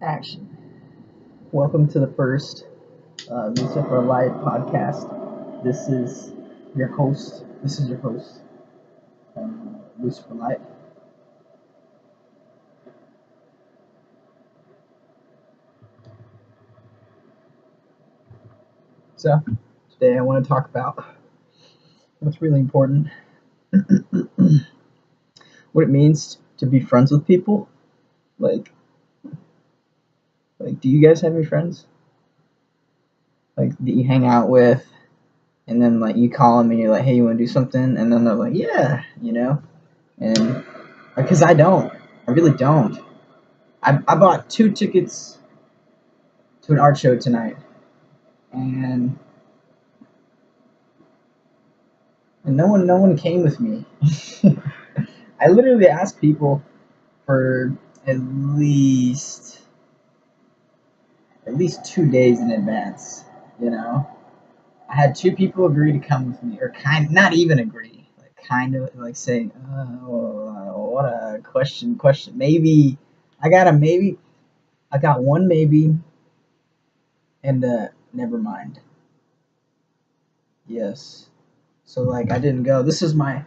Action. Welcome to the first Lucifer Light podcast. This is your host. Lucifer Light. So, today I want to talk about what's really important. What it means to be friends with people. Like, do you guys have any friends? Like, that you hang out with, and then, like, you call them and you're like, hey, you want to do something? And then they're like, yeah, And, because I don't. I really don't. I bought 2 tickets to an art show tonight, and no one came with me. I literally asked people for at least 2 days in advance. I had 2 people agree to come with me, or not even agree, like kind of like say, what a question. Maybe I got a maybe. I got one maybe, and never mind. Yes. So like I didn't go. This is my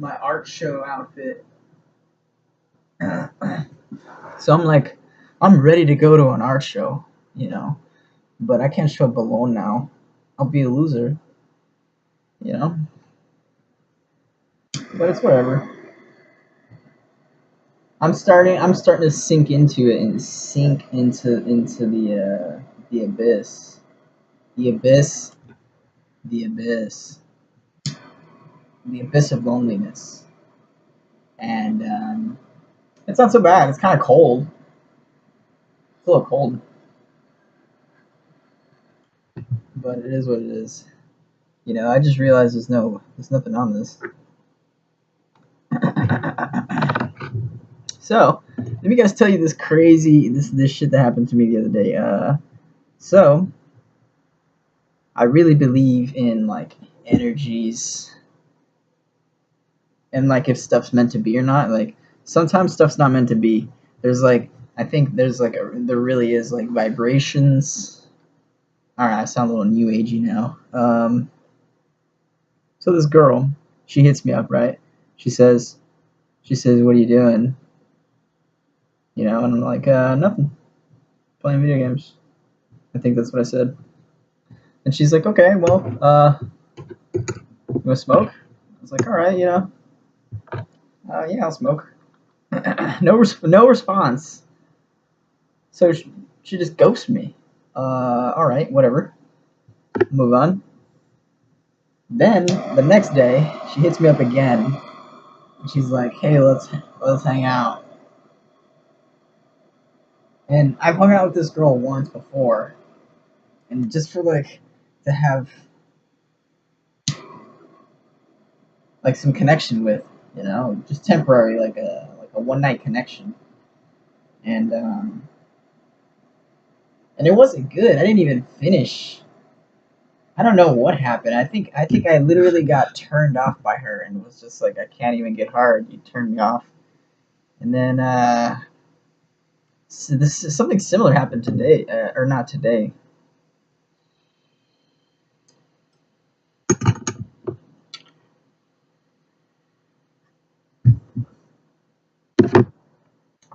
art show outfit. So I'm ready to go to an art show, but I can't show up alone now. I'll be a loser, you know. But it's whatever. I'm starting to sink into it and sink into the abyss, the abyss, the abyss, the abyss of loneliness, and it's not so bad. It's kind of cold. It's a little cold, but it is what it is. I just realized there's nothing on this. So, let me guys tell you this crazy this shit that happened to me the other day. So I really believe in like energies and like if stuff's meant to be or not. Like sometimes stuff's not meant to be. There's like I think there's like there really is like vibrations. All right, I sound a little new agey now. So this girl, she hits me up, right? She says, "What are you doing?" And I'm like, "Nothing. Playing video games." I think that's what I said. And she's like, "Okay, well, you want to smoke?" I was like, "All right, yeah, I'll smoke." No response. So she just ghosts me. All right, whatever. Move on. Then the next day, she hits me up again. And she's like, "Hey, let's hang out." And I've hung out with this girl once before, and just for like to have like some connection with, just temporary, like a one night connection, and it wasn't good. I didn't even finish. I don't know what happened. I think I literally got turned off by her and was just like, I can't even get hard. You turned me off. And then so this is something similar happened today, or not today.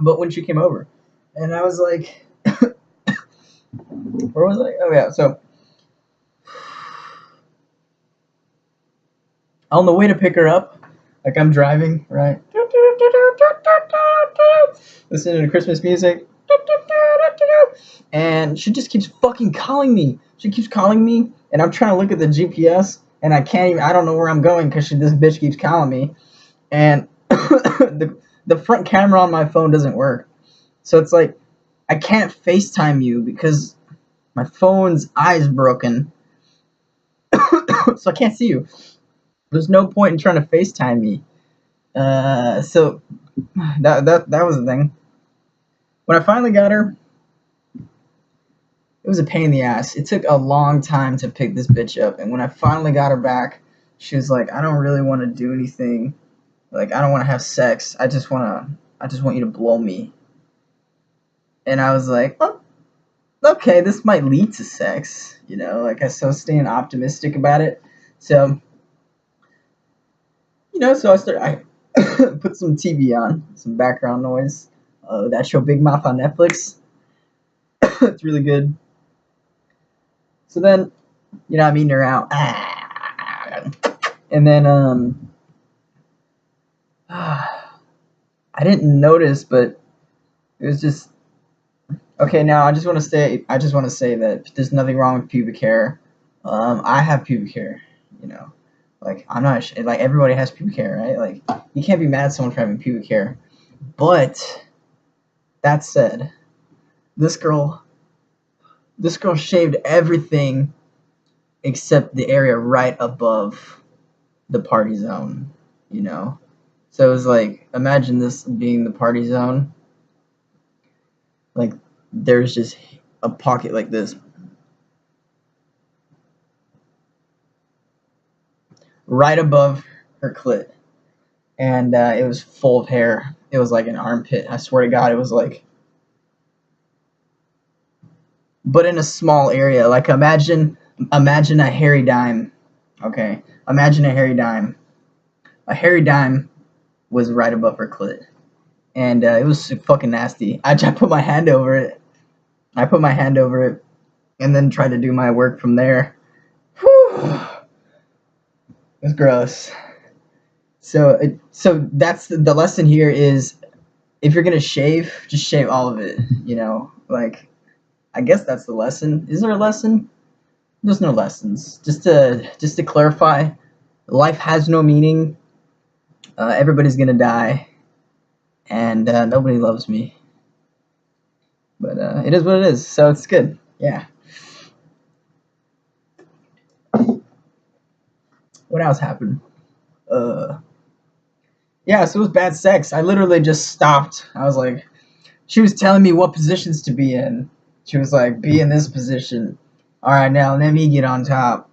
But when she came over, and I was like, where was I? Oh yeah, so on the way to pick her up, like I'm driving, right? Listening to Christmas music. And she just keeps fucking calling me. She keeps calling me, and I'm trying to look at the GPS, and I don't know where I'm going because this bitch keeps calling me. And the front camera on my phone doesn't work. So it's like, I can't FaceTime you because my phone's eye's broken. So I can't see you. There's no point in trying to FaceTime me. So that was the thing. When I finally got her, it was a pain in the ass. It took a long time to pick this bitch up, and when I finally got her back, she was like, "I don't really want to do anything. Like, I don't want to have sex. I just want you to blow me." And I was like, oh, okay, this might lead to sex, you know, like I so staying optimistic about it. So, you know, so I put some TV on, some background noise. That show Big Mouth on Netflix. It's really good. So then, you know, I'm eating her out. And then I didn't notice, but it was just okay. Now I just want to say that there's nothing wrong with pubic hair. I have pubic hair, you know. Like I'm not like everybody has pubic hair, right? Like you can't be mad at someone for having pubic hair. But that said, this girl this girl shaved everything except the area right above the party zone, you know. So it was like imagine this being the party zone. Like there's just a pocket like this right above her clit, and it was full of hair. It was like an armpit. I swear to God, it was like, but in a small area. Like imagine a hairy dime. Okay, imagine a hairy dime. A hairy dime was right above her clit, and it was fucking nasty. I put my hand over it. I put my hand over it, and then tried to do my work from there. Whew. It was gross. So that's the lesson here is if you're gonna shave, just shave all of it. You know, like I guess that's the lesson. Is there a lesson? There's no lessons. Just to clarify, life has no meaning. Everybody's gonna die, and nobody loves me. But it is what it is. So it's good. Yeah. What else happened? Uh, yeah. So it was bad sex. I literally just stopped. I was like, she was telling me what positions to be in. She was like, be in this position. All right, now let me get on top.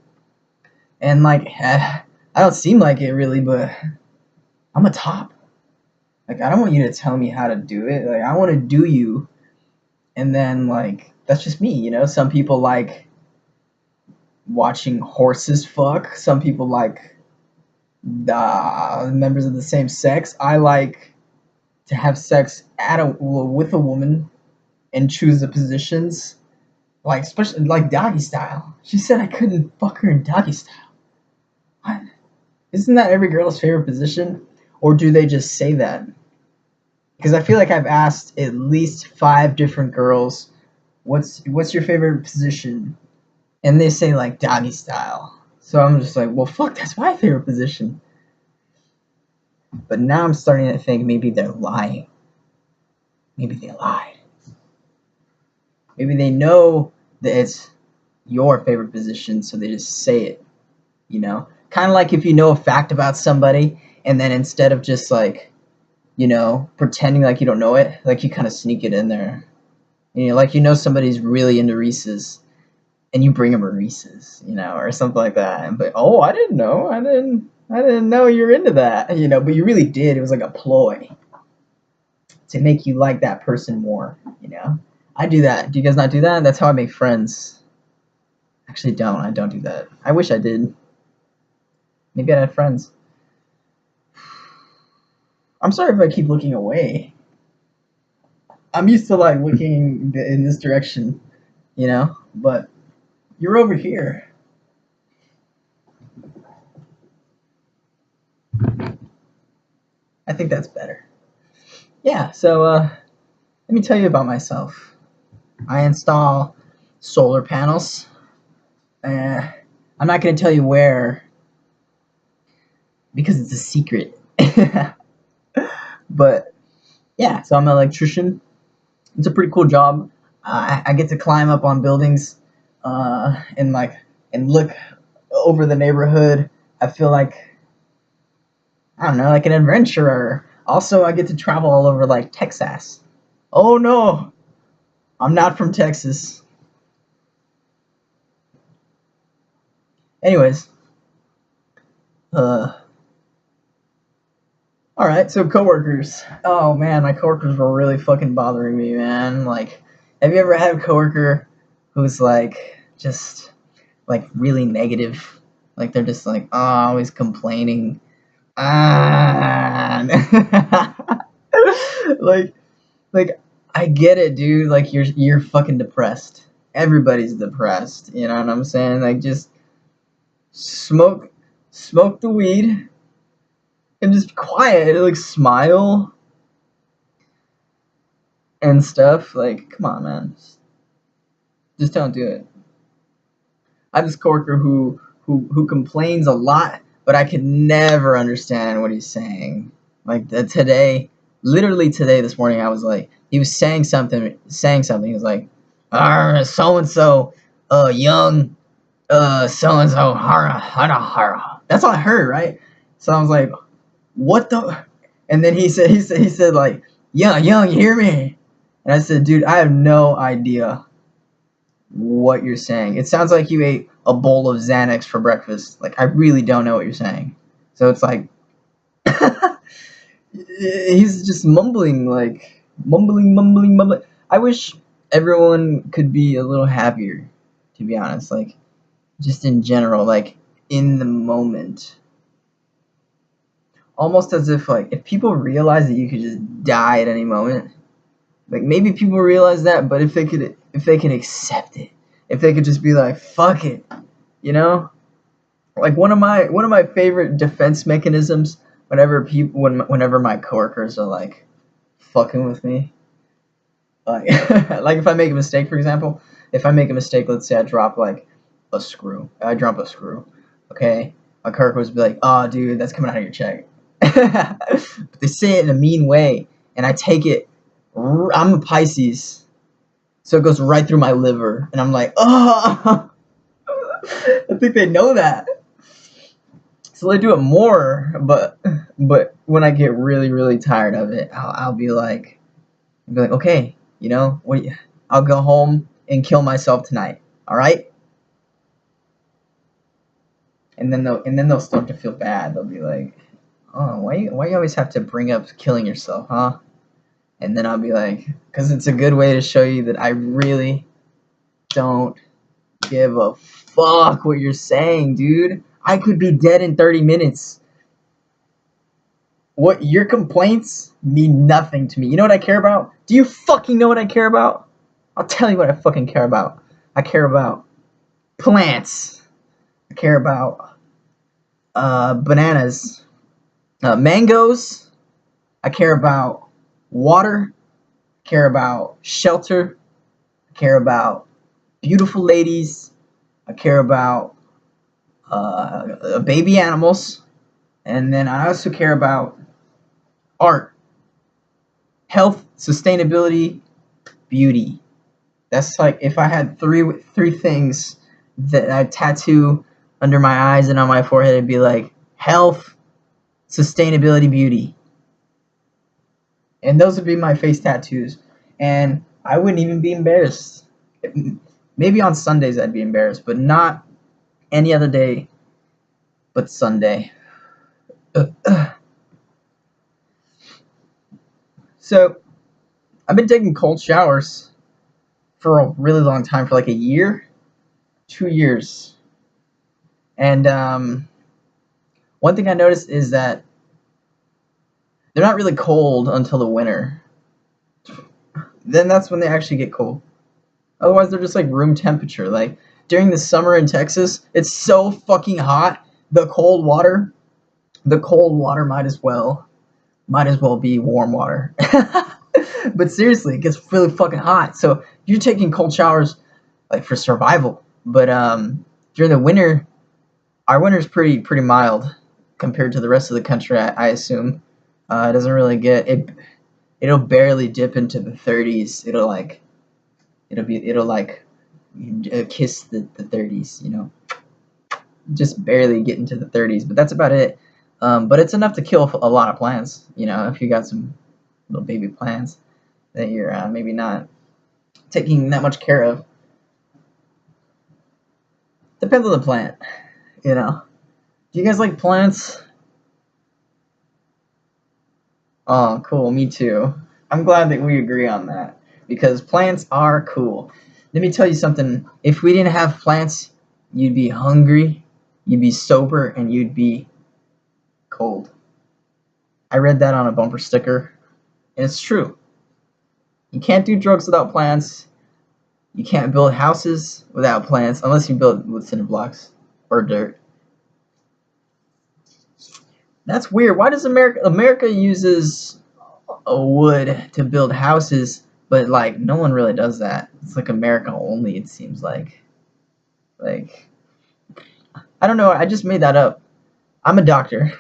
And like, I don't seem like it really, but I'm a top. Like, I don't want you to tell me how to do it. Like, I want to do you. And then, like, that's just me, you know? Some people like watching horses fuck. Some people like members of the same sex. I like to have sex with a woman and choose the positions. Like, especially like doggy style. She said I couldn't fuck her in doggy style. What? Isn't that every girl's favorite position? Or do they just say that? Because I feel like I've asked at least 5 different girls, what's your favorite position? And they say like doggy style. So I'm just like, well, fuck, that's my favorite position. But now I'm starting to think maybe they're lying. Maybe they lied. Maybe they know that it's your favorite position, so they just say it. You know, kind of like if you know a fact about somebody, and then instead of just like, you know, pretending like you don't know it, like you kind of sneak it in there. You know, like you know somebody's really into Reese's, and you bring them a Reese's, you know, or something like that. But oh, I didn't know. I didn't know you're into that, you know. But you really did. It was like a ploy to make you like that person more, you know. I do that. Do you guys not do that? That's how I make friends. Actually, don't. I don't do that. I wish I did. Maybe I had friends. I'm sorry if I keep looking away. I'm used to like looking in this direction, you know, but you're over here. I think that's better. Yeah, so let me tell you about myself. I install solar panels. Uh, I'm not going to tell you where because it's a secret. But yeah, so I'm an electrician. It's a pretty cool job. I get to climb up on buildings and like and look over the neighborhood. I feel like I don't know, like an adventurer. Also, I get to travel all over like Texas. Oh no, I'm not from Texas. Anyways, uh, All right, so coworkers. Oh man, my coworkers were really fucking bothering me, man. Like, have you ever had a coworker who's like just like really negative? Like they're just like, oh, always complaining. Ah, like, like I get it, dude. Like you're fucking depressed. Everybody's depressed. You know what I'm saying? Like just smoke, smoke the weed and just be quiet. Like smile and stuff. Like, come on, man. Just don't do it. I have this coworker who complains a lot, but I could never understand what he's saying. Like today, literally today, this morning, I was like, he was saying something. He was like, so and so, young, so and so, hara, hara, hara. That's all I heard, right? So I was like, what the? And then he said like, young, you hear me? And I said, dude, I have no idea what you're saying. It sounds like you ate a bowl of Xanax for breakfast. Like, I really don't know what you're saying. So it's like, he's just mumbling, like, mumbling. I wish everyone could be a little happier, to be honest. Like, just in general, like, in the moment. Almost as if, like, if people realize that you could just die at any moment, like, maybe people realize that, but if they could accept it, if they could just be like, fuck it, you know? Like one of my favorite defense mechanisms whenever my coworkers are like fucking with me, like like if I make a mistake, for example, if I make a mistake, let's say I drop a screw, okay, my coworkers would be like, oh dude, that's coming out of your check. But they say it in a mean way, and I take it. I'm a Pisces, so it goes right through my liver, and I'm like, oh. I think they know that. So they do it more, but when I get really really tired of it, I'll be like, okay, you know what? I'll go home and kill myself tonight. All right. And then they'll start to feel bad. They'll be like, oh, why you always have to bring up killing yourself, huh? And then I'll be like, because it's a good way to show you that I really don't give a fuck what you're saying, dude. I could be dead in 30 minutes. What your complaints mean nothing to me. You know what I care about? Do you fucking know what I care about? I'll tell you what I fucking care about. I care about plants. I care about bananas, mangoes. I care about water. I care about shelter. I care about beautiful ladies. I care about baby animals. And then I also care about art, health, sustainability, beauty. That's like if I had three things that I tattoo under my eyes and on my forehead, it'd be like health, sustainability, beauty. And those would be my face tattoos. And I wouldn't even be embarrassed. Maybe on Sundays I'd be embarrassed, but not any other day but Sunday. So I've been taking cold showers for a really long time, for like a year, 2 years. And one thing I noticed is that they're not really cold until the winter. Then that's when they actually get cold. Otherwise, they're just like room temperature. Like during the summer in Texas, it's so fucking hot. The cold water might as well be warm water. But seriously, it gets really fucking hot. So you're taking cold showers like for survival. But during the winter, our winter's pretty mild compared to the rest of the country. I assume it doesn't really get it. It'll barely dip into the 30s. It'll like kiss the 30s. You know, just barely get into the 30s. But that's about it. But it's enough to kill a lot of plants. You know, if you got some little baby plants that you're maybe not taking that much care of. Depends on the plant, you know. Do you guys like plants? Oh, cool. Me too. I'm glad that we agree on that because plants are cool. Let me tell you something. If we didn't have plants, you'd be hungry, you'd be sober, and you'd be cold. I read that on a bumper sticker, and it's true. You can't do drugs without plants. You can't build houses without plants unless you build with cinder blocks or dirt. That's weird. Why does America uses a wood to build houses, but like no one really does that? It's like America only. It seems like I don't know. I just made that up. I'm a doctor.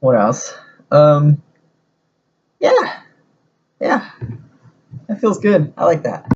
What else? Um, yeah, yeah. That feels good. I like that.